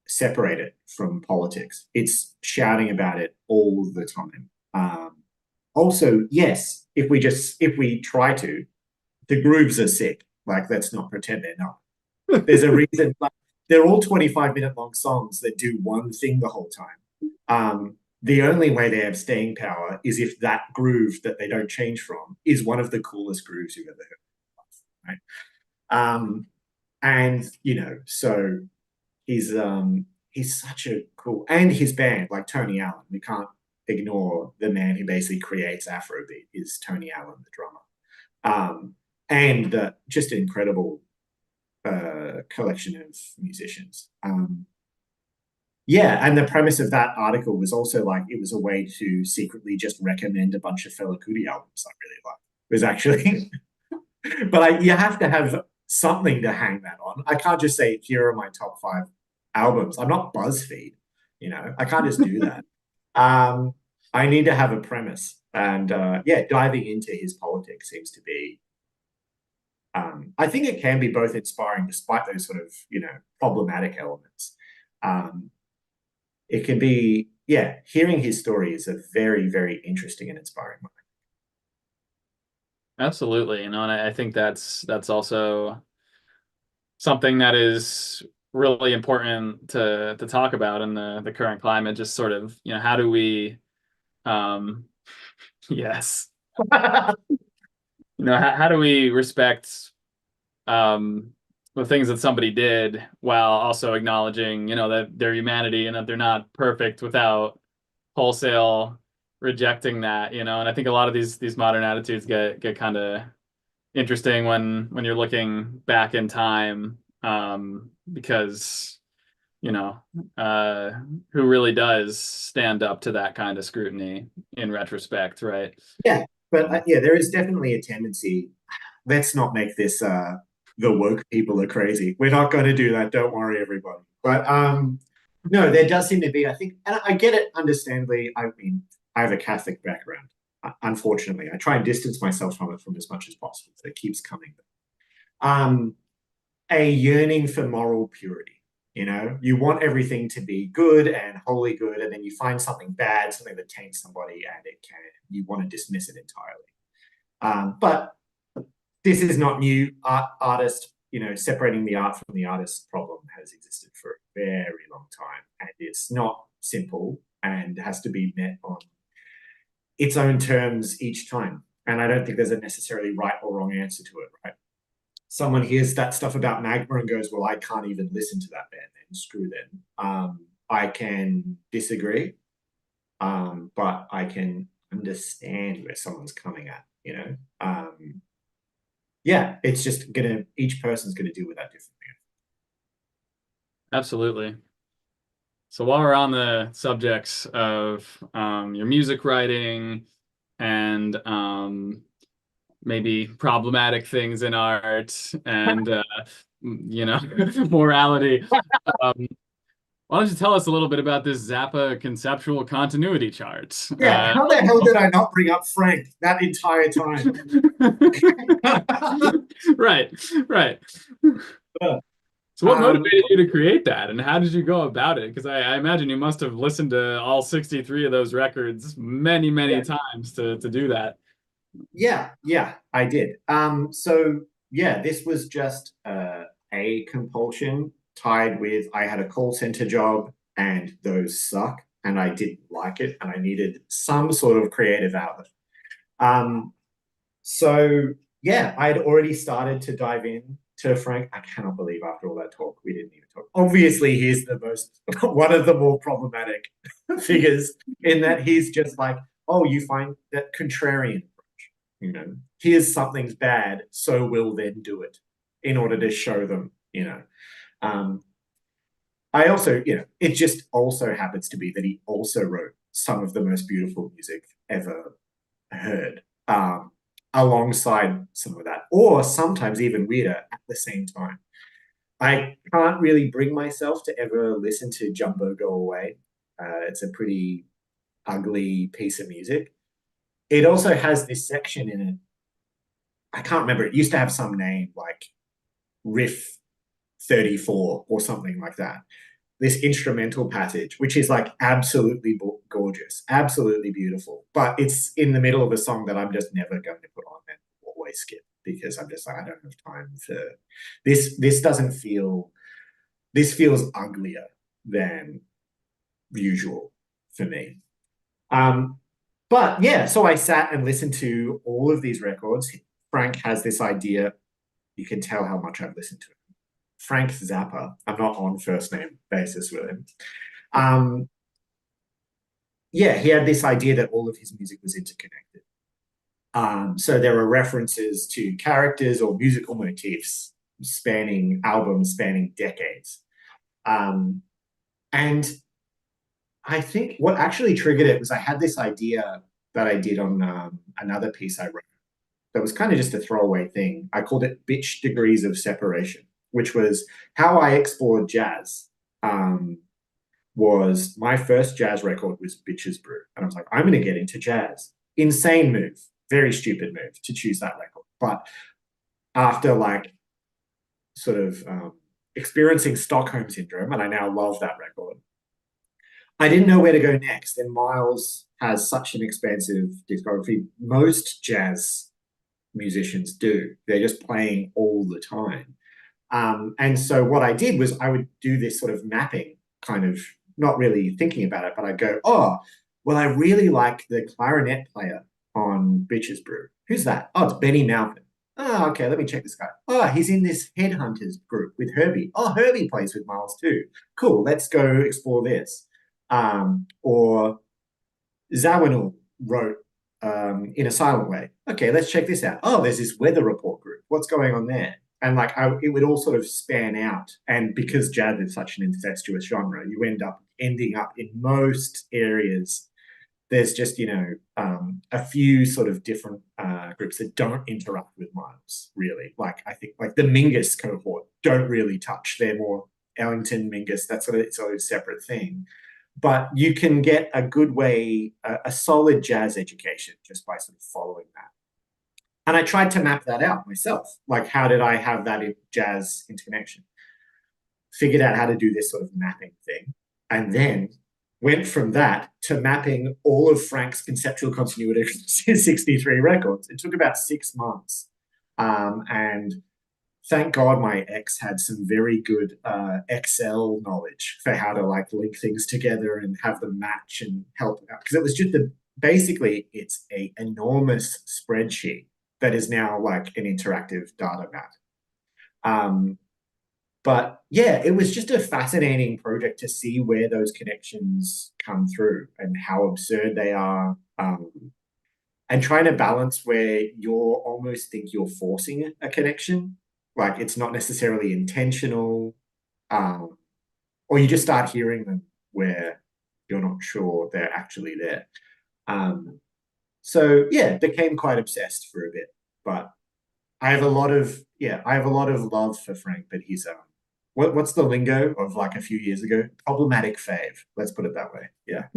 separate it from politics. It's shouting about it all the time. Also, yes, if we try to, the grooves are sick. Like, let's not pretend they're not. There's a reason. Like, they're all 25-minute long songs that do one thing the whole time. The only way they have staying power is if that groove that they don't change from is one of the coolest grooves you've ever heard. Right? And so he's such a cool, and his band, like Tony Allen, we can't ignore the man who basically creates Afrobeat is Tony Allen, the drummer. And just an incredible collection of musicians. Yeah, and the premise of that article was also like it was a way to secretly just recommend a bunch of Fela Kuti albums I really like. It was actually, but you have to have something to hang that on. I can't just say here are my top 5 albums. I'm not BuzzFeed, I can't just do that. I need to have a premise, and diving into his politics seems to be. I think it can be both inspiring, despite those sort of problematic elements. It can be, hearing his story is a very, very interesting and inspiring one. Absolutely, and I think that's also something that is really important to talk about in the current climate. Just sort of, how do we, yes, how do we respect the things that somebody did while also acknowledging, that their humanity and that they're not perfect without wholesale rejecting that, and I think a lot of these modern attitudes get kind of interesting when you're looking back in time, because who really does stand up to that kind of scrutiny in retrospect, right? Yeah, but there is definitely a tendency. Let's not make this the woke people are crazy. We're not going to do that. Don't worry, everybody. But no, there does seem to be, I think, and I get it, understandably. I mean, I have a Catholic background. Unfortunately, I try and distance myself from it from as much as possible. So it keeps coming. A yearning for moral purity. You want everything to be good and wholly good, and then you find something bad, something that taints somebody, and you want to dismiss it entirely. But this is not new. Artist, separating the art from the artist problem has existed for a very long time, and it's not simple and has to be met on its own terms each time. And I don't think there's a necessarily right or wrong answer to it, right? Someone hears that stuff about Magma and goes, well, I can't even listen to that band then, screw them. I can disagree, but I can understand where someone's coming at, it's just each person's gonna deal with that differently. Absolutely. So while we're on the subjects of your music writing and maybe problematic things in art and morality, why don't you tell us a little bit about this Zappa conceptual continuity chart? Yeah, how the hell did I not bring up Frank that entire time? Right. So what motivated you to create that, and how did you go about it? Because I imagine you must have listened to all 63 of those records many times to do that. Yeah, I did. This was just a compulsion tied with I had a call center job and those suck and I didn't like it and I needed some sort of creative outlet. I had already started to dive in to Frank. I cannot believe after all that talk, we didn't even talk. Obviously, he's the most, one of the more problematic figures in that he's just like, oh, you find that contrarian approach, here's something's bad, so we'll then do it in order to show them, I also, it just also happens to be that he also wrote some of the most beautiful music ever heard. Alongside some of that, or sometimes even weirder at the same time. I can't really bring myself to ever listen to Jumbo Go Away. It's a pretty ugly piece of music. It also has this section in it. I can't remember. It used to have some name like Riff 34 or something like that. This instrumental passage, which is like absolutely gorgeous, absolutely beautiful. But it's in the middle of a song that I'm just never going to put on and always skip because I'm just like, I don't have time for this. This feels uglier than usual for me. Um, but yeah, so I sat and listened to all of these records. Frank has this idea. You can tell how much I've listened to it. Frank Zappa. I'm not on first name basis with him. Um, yeah, he had this idea that all of his music was interconnected. So there are references to characters or musical motifs spanning albums, spanning decades. Um, and I think what actually triggered it was I had this idea that I did on another piece I wrote that was kind of just a throwaway thing. I called it Bitch Degrees of Separation, which was how I explored jazz. Um, was my first jazz record was Bitches Brew. And I was like, I'm going to get into jazz. Insane move, very stupid move to choose that record. But after like sort of experiencing Stockholm Syndrome, and I now love that record, I didn't know where to go next. And Miles has such an expansive discography. Most jazz musicians do. They're just playing all the time. And so what I did was I would do this sort of mapping, kind of not really thinking about it, but I'd go, oh, well, I really like the clarinet player on Bitches Brew. Who's that? Oh, it's Benny Malcolm. Oh, okay, let me check this guy. Oh, he's in this Headhunters group with Herbie. Oh, Herbie plays with Miles too. Cool, let's go explore this. Or Zawinul wrote In a Silent Way. Okay, let's check this out. Oh, there's this Weather Report group. What's going on there? And like it would all sort of span out. And because jazz is such an incestuous genre, you ending up in most areas. There's just a few sort of different groups that don't interact with Miles really. Like I think like the Mingus cohort don't really touch. They're more Ellington, Mingus. That's sort of separate thing, but you can get a good way, a solid jazz education just by sort of following that. And I tried to map that out myself. Like, how did I have that in jazz interconnection? Figured out how to do this sort of mapping thing. And then went from that to mapping all of Frank's conceptual continuity 63 records. It took about 6 months. And thank God my ex had some very good Excel knowledge for how to like link things together and have them match and help out. Because it was just basically it's a enormous spreadsheet that is now like an interactive data map. But yeah, it was just a fascinating project to see where those connections come through and how absurd they are. And trying to balance where you're almost think you're forcing a connection, like it's not necessarily intentional, or you just start hearing them where you're not sure they're actually there. So yeah, became quite obsessed for a bit, but I have a lot of love for Frank, but he's what's the lingo of like a few years ago? Problematic fave. Let's put it that way. Yeah.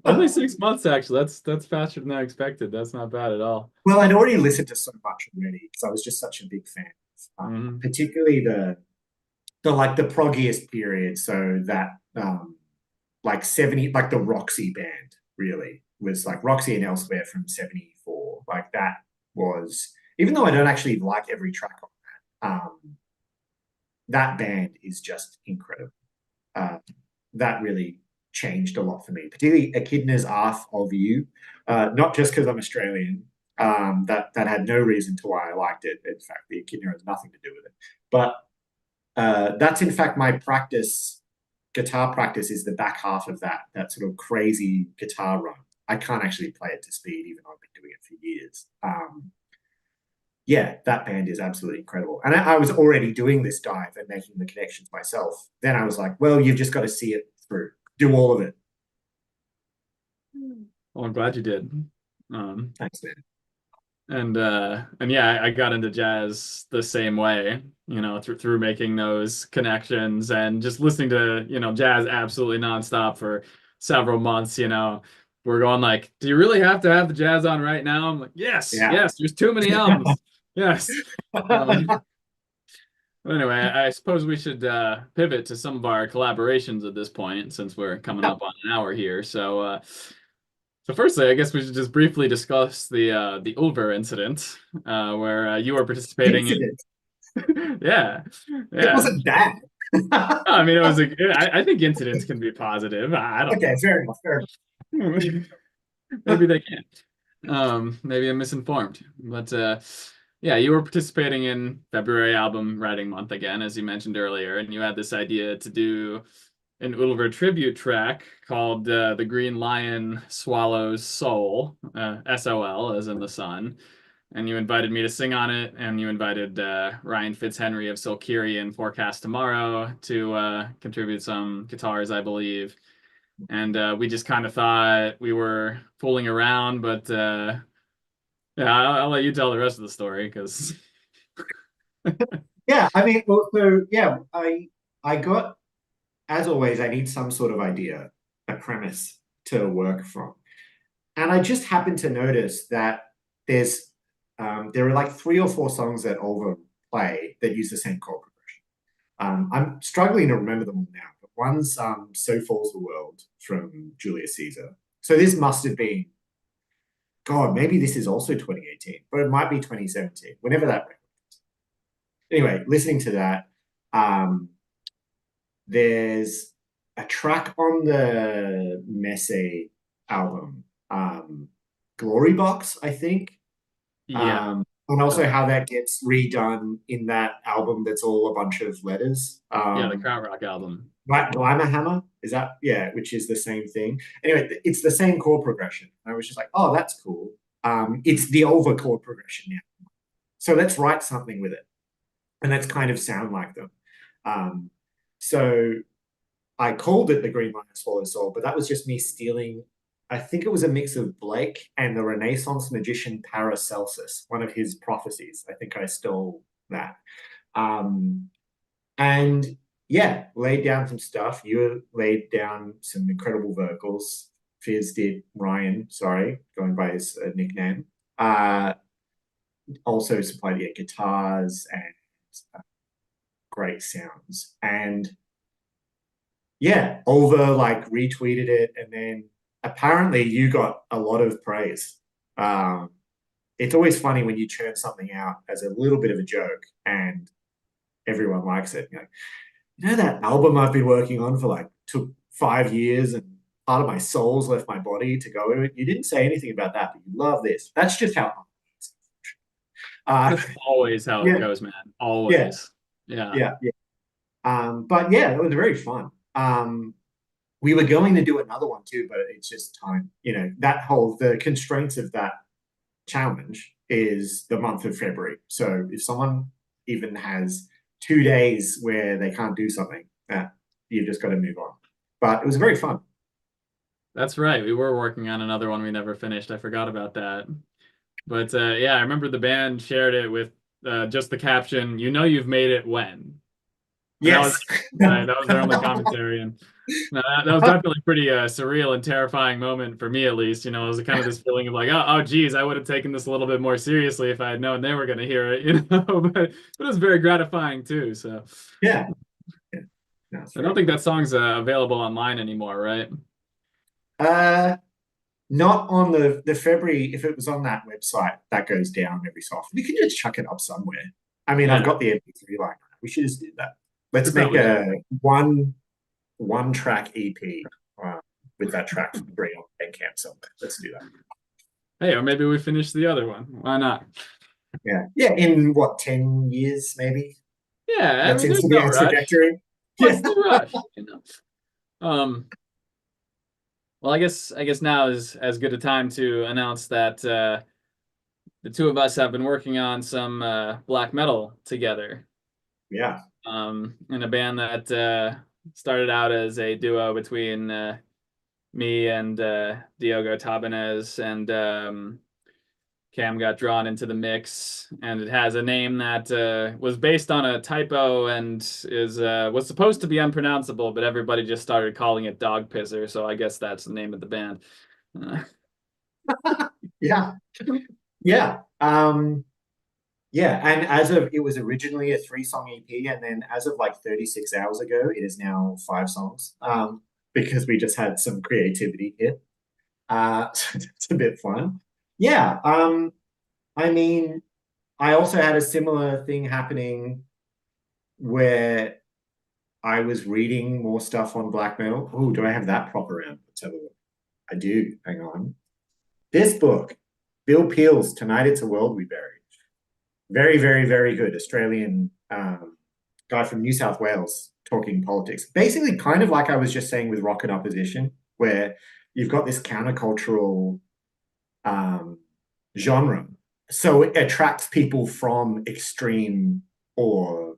Only 6 months, actually. That's faster than I expected. That's not bad at all. Well, I'd already listened to so much already because I was just such a big fan, particularly the like the proggiest period. So that like 70, like the Roxy band really was like Roxy and Elsewhere from 74. Like that was, even though I don't actually like every track on that, that band is just incredible. That really changed a lot for me, particularly Echidna's Arf of You. Not just because I'm Australian, that had no reason to why I liked it. In fact, the Echidna has nothing to do with it. But that's in fact my practice. Guitar practice is the back half of that sort of crazy guitar run. I can't actually play it to speed, even though I've been doing it for years. Yeah, that band is absolutely incredible. And I was already doing this dive and making the connections myself. Then I was like, well, you've just got to see it through, do all of it. Well, I'm glad you did. Thanks, man. And yeah, I got into jazz the same way, through making those connections and just listening to, jazz absolutely nonstop for several months, We're going like, do you really have to have the jazz on right now? I'm like, yes, Yeah. yes, there's too many albums. Yes. Um, but anyway, I suppose we should pivot to some of our collaborations at this point, since we're coming up on an hour here. So firstly, I guess we should just briefly discuss the Ulver incident, where you were participating in. Incident. Yeah, It yeah. wasn't bad. I mean, it was I think incidents can be positive. I don't Okay, fair enough. Fair know. Maybe they can. Maybe I'm misinformed. But yeah, you were participating in February album writing month again, as you mentioned earlier, and you had this idea to do an Ulver tribute track called "The Green Lion Swallows Soul," SOL, as in the sun. And you invited me to sing on it, and you invited Ryan Fitzhenry of Silkiri and Forecast Tomorrow to contribute some guitars, I believe. And we just kind of thought we were fooling around, but yeah, I'll let you tell the rest of the story because Yeah, I mean, well, so yeah, I got, as always, I need some sort of idea, a premise to work from. And I just happened to notice that there are like three or four songs that Ulver play that use the same chord progression. I'm struggling to remember them all now, but one's So Falls the World from Julius Caesar. So this must have been, God, maybe this is also 2018, but it might be 2017, whenever that record. Anyway, listening to that, um, there's a track on the Messe album, Glory Box, I think. yeah, And also uh, how that gets redone in that album that's all a bunch of letters. yeah, the Krautrock album. Right, Hammer, is that, yeah, which is the same thing. Anyway, it's the same chord progression. I was just like, oh, that's cool. It's the over chord progression now. So let's write something with it. And let's kind of sound like them. Um, so I called it the Green Lion Swallow Soul, but that was just me stealing. I think it was a mix of Blake and the Renaissance magician Paracelsus, one of his prophecies. I think I stole that. Um, and yeah, laid down some stuff. You laid down some incredible vocals. Fizz did, Ryan, sorry, going by his nickname. Also supplied the guitars and uh, great sounds. And yeah, Ulver like retweeted it, and then apparently you got a lot of praise. Um, it's always funny when you churn something out as a little bit of a joke and everyone likes it. You know that album I've been working on for like took 5 years and part of my soul's left my body to go to it. You didn't say anything about that, but you love this. That's just how. Uh, That's always how it yeah, goes, man. yeah, Always. Yeah. yeah, yeah. But yeah, it was very fun. We were going to do another one too, but it's just time. That whole the constraints of that challenge is the month of February. So if someone even has 2 days where they can't do something, you've just got to move on. But it was very fun. That's right. We were working on another one we never finished. I forgot about that. But yeah, I remember the band shared it with just the caption, "You know you've made it when." And that was Yes. that was their only commentary. And no, that was definitely pretty surreal and terrifying moment for me, at least. It was kind of this feeling of like, oh, geez, I would have taken this a little bit more seriously if I had known they were going to hear it, But it was very gratifying too. So Yeah. Yeah. No, it's I don't very think cool. that song's available online anymore, right? Uh, Not on the February. If it was on that website, that goes down every so often. You can just chuck it up somewhere. I mean, I've Yeah, got the MP3 line. We should just do that. we Let's make probably should. a one track EP with that track for free on Bandcamp somewhere. Let's do that. Hey, or maybe we finish the other one. Why not? Yeah. Yeah. In what, 10 years, maybe? Yeah, I That mean, seems there's to be no our rush. trajectory. What's Yeah. the rush? Um, well, I guess now is as good a time to announce that the two of us have been working on some black metal together. Yeah. In a band that started out as a duo between me and Diogo Tabanez, and Cam got drawn into the mix, and it has a name that was based on a typo and is was supposed to be unpronounceable, but everybody just started calling it Dog Pisser, so I guess that's the name of the band. Yeah. Yeah. Yeah, and as of it was originally a 3-song EP, and then as of like 36 hours ago, it is now 5 songs. Because we just had some creativity hit. So it's a bit fun. Yeah. I mean, I also had a similar thing happening where I was reading more stuff on black metal. Oh, do I have that prop around? Let's have a look. I do. Hang on. This book, Bill Peel's Tonight It's a World We Bury. Very, very, very good Australian guy from New South Wales talking politics. Basically, kind of like I was just saying with Rock and Opposition, where you've got this countercultural genre. So it attracts people from extreme or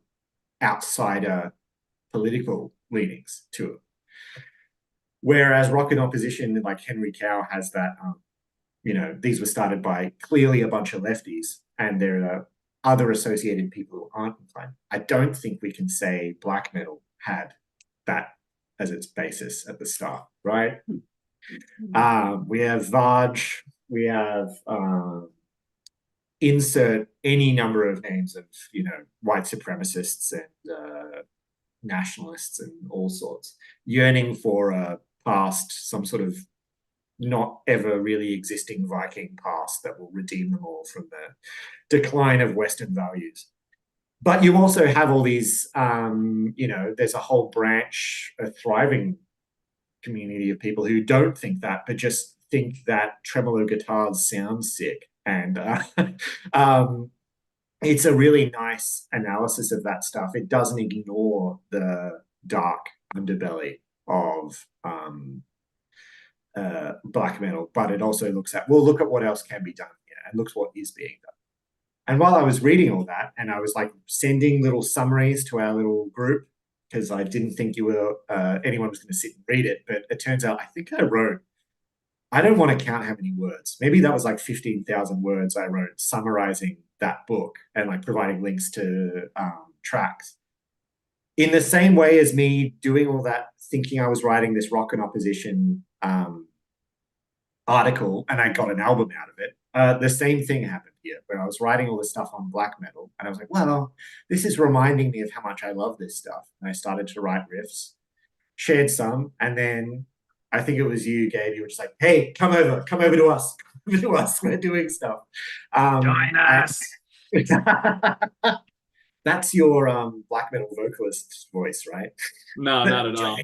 outsider political leanings to it. Whereas Rock and Opposition, like Henry Cow, has that, these were started by clearly a bunch of lefties, and there are other associated people who aren't inclined. I don't think we can say black metal had that as its basis at the start, right? We have Vaj, we have insert any number of names of white supremacists and nationalists and all sorts, yearning for a past, some sort of not ever really existing Viking past that will redeem them all from the decline of Western values. But you also have all these, there's a whole branch, a thriving community of people who don't think that, but just think that tremolo guitars sound sick. And it's a really nice analysis of that stuff. It doesn't ignore the dark underbelly of black metal, but it also looks at, well, look at what else can be done here and looks what is being done. And while I was reading all that, and I was like sending little summaries to our little group, because I didn't think anyone was going to sit and read it, but it turns out I think I don't want to count how many words. Maybe that was like 15,000 words I wrote summarizing that book and like providing links to tracks. In the same way as me doing all that, thinking I was writing this Rock and Opposition article and I got an album out of it, the same thing happened here where I was writing all this stuff on black metal and I was like, well, this is reminding me of how much I love this stuff. And I started to write riffs, shared some, and then I think it was you, Gabe, you were just like, hey, come over to us. Come over to us. We're doing stuff. Join us. That's your black metal vocalist voice, right? No, not at all.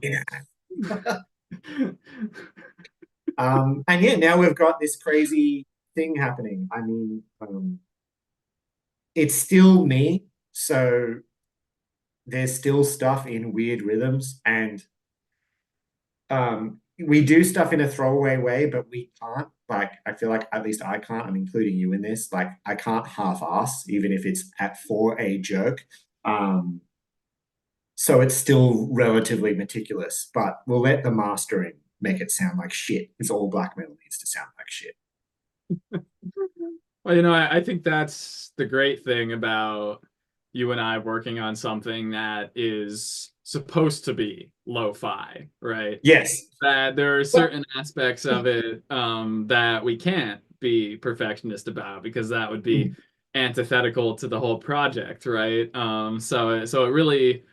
And yeah, now we've got this crazy thing happening. I mean, it's still me, so there's still stuff in weird rhythms, and we do stuff in a throwaway way, but we can't. Like, I feel like at least I can't. I'm including you in this. Like, I can't half-ass, even if it's for a jerk. So it's still relatively meticulous, but we'll let the mastering make it sound like shit. Because all black metal needs to sound like shit. Well, I think that's the great thing about you and I working on something that is supposed to be lo-fi, right? Yes. That there are certain aspects of it that we can't be perfectionist about because that would be antithetical to the whole project, right? So it really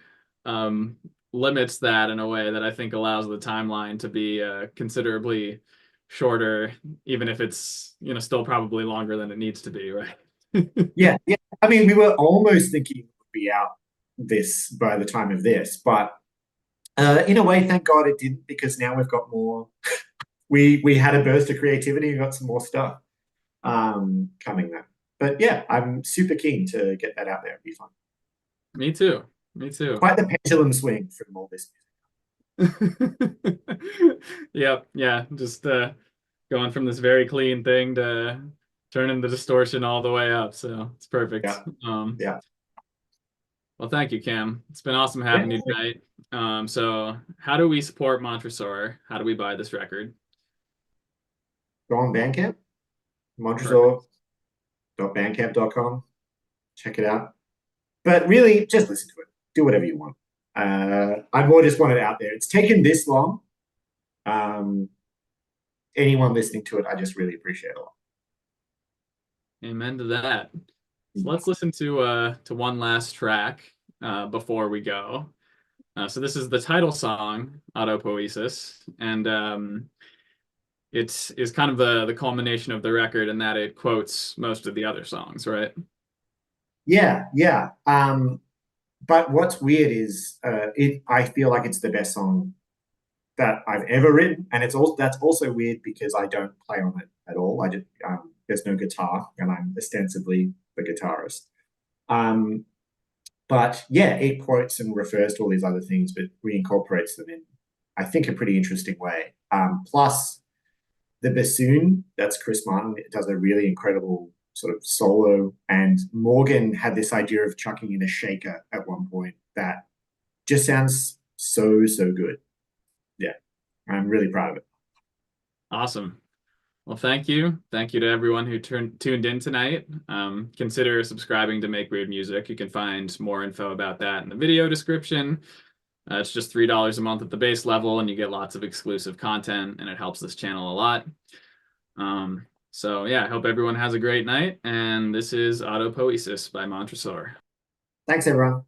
limits that in a way that I think allows the timeline to be considerably shorter, even if it's still probably longer than it needs to be, right? Yeah. I mean, we were almost thinking it would be out this by the time of this, but in a way, thank God it didn't, because now we've got more. We had a burst of creativity and got some more stuff coming there. But yeah, I'm super keen to get that out there. It'd be fun. Me too. Quite the pendulum swing from all this music. Yep. Yeah. Just going from this very clean thing to turning the distortion all the way up. So it's perfect. Yeah. Well, thank you, Cam. It's been awesome having you tonight. So how do we support Montresor? How do we buy this record? Go on Bandcamp, Montresor. .bandcamp.com. Check it out. But really, just listen to it. Do whatever you want. I more just want it out there. It's taken this long. Anyone listening to it, I just really appreciate it a lot. Amen to that. So let's listen to one last track before we go. So this is the title song, Autopoiesis, and it is kind of the culmination of the record in that it quotes most of the other songs, right? Yeah, yeah. But what's weird is I feel like it's the best song that I've ever written, and that's also weird because I don't play on it at all. I just there's no guitar, and I'm ostensibly the guitarist. But yeah, it quotes and refers to all these other things, but reincorporates them in, I think, a pretty interesting way. Plus, the bassoon, that's Chris Martin, it does a really incredible sort of solo. And Morgan had this idea of chucking in a shaker at one point that just sounds so, so good. Yeah, I'm really proud of it. Awesome. Well, thank you. Thank you to everyone who tuned in tonight. Consider subscribing to Make Weird Music. You can find more info about that in the video description. It's just $3 a month at the base level, and you get lots of exclusive content, and it helps this channel a lot. So yeah, I hope everyone has a great night, and this is Autopoiesis by Montresor. Thanks, everyone.